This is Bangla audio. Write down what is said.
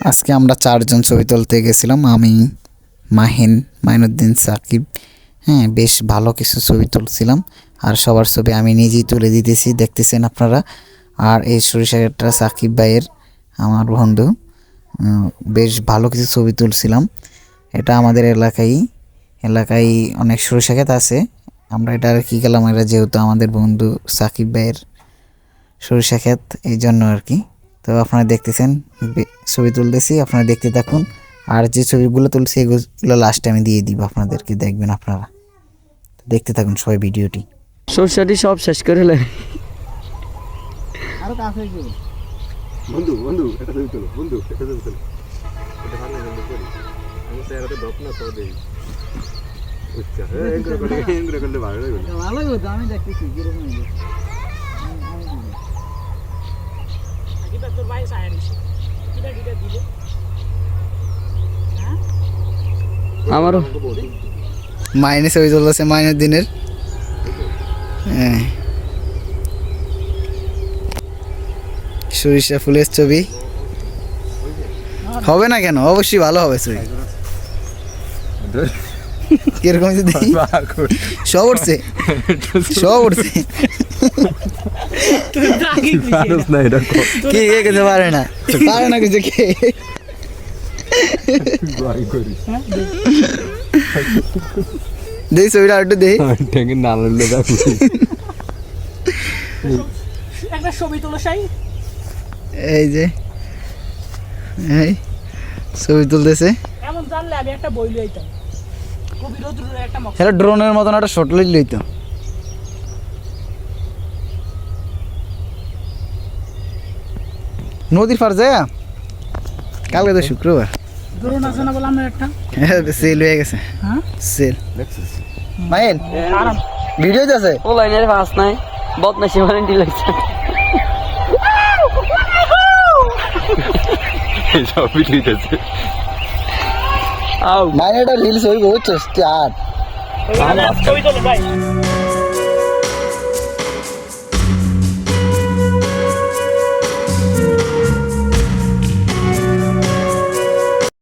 আজকে আমরা চারজন ছবি তুলতে গেছিলাম, আমি, মাইনুদ্দিন, সাকিব। হ্যাঁ, বেশ ভালো কিছু ছবি তুলছিলাম আর সবার ছবি আমি নিজেই তুলে দিতেছি, দেখতেছেন আপনারা। আর এই সরিষাটা সাকিব ভাইয়ের, আমার বন্ধু। বেশ ভালো কিছু ছবি তুলছিলাম। এটা আমাদের এলাকায় অনেক সরিষা ক্ষেত আছে। আমরা এটা আর কি গেলাম, এটা যেহেতু আমাদের বন্ধু সাকিব ভাইয়ের সরিষা ক্ষেত, এই জন্য আর কি। তো আপনারা দেখতেছেন ছবি তুলতেছি, আপনারা দেখতে থাকুন। আর যে ছবিগুলো তুলছি এগুলো লাস্টে আমি দিয়ে দিব আপনাদেরকে, দেখবেন আপনারা। দেখতে থাকুন সবাই ভিডিওটি। সরষাটি সব শেষ করে লে আরো কাছে গিয়ে বন্ধু এটা ছবি তোলো, বন্ধু এটা ছবি তোলো, এটা ভালো বন্ধু করি আমি স্যারতে ডপ না তো দেই। আচ্ছা এঙ্গুলো করলে ভালো লাগবে, ভালো লাগবে। আমি দেখতেছি কিরকম হইছে। আকিবা তোর ভাই সায়ারিস কিটা দিলে হ্যাঁ আমারও মাইনে ছবি তুলতেছে মাইনুদ্দিনের। হ্যাঁ, সরিষা ফুলের ছবি হবে না কেন, অবশ্যই ভালো হবে ছবি। কিরকম সব উঠছে, সব উঠছে। মানুষ না এটা কে কে খেতে পারে না কিছু কে দেই ছবিটা একটু দেই। ট্যাঙ্কের নালালে দেখো একটা ছবি তোলো সাই এই যে এই ছবি তুলতেছে। এমন জানলে আমি একটা বই লইতাম কবি রদ্রের একটা মক এটা ড্রোনের মতন একটা শট লইতো। নদীর পার যায়, কালকে তো শুক্রবার। ড্রোন আছে না বলে আমার একটা সেল হয়ে গেছে। হ্যাঁ সেল মাইন আরাম ভিডিও আছে। ও লাইনের পাস নাই বদমাশি মানে ডি লাগছে সব ভিডিও আছে। আউ মাইন এটা রিলস হইব, বুঝছস? ছবি তোলো ভাই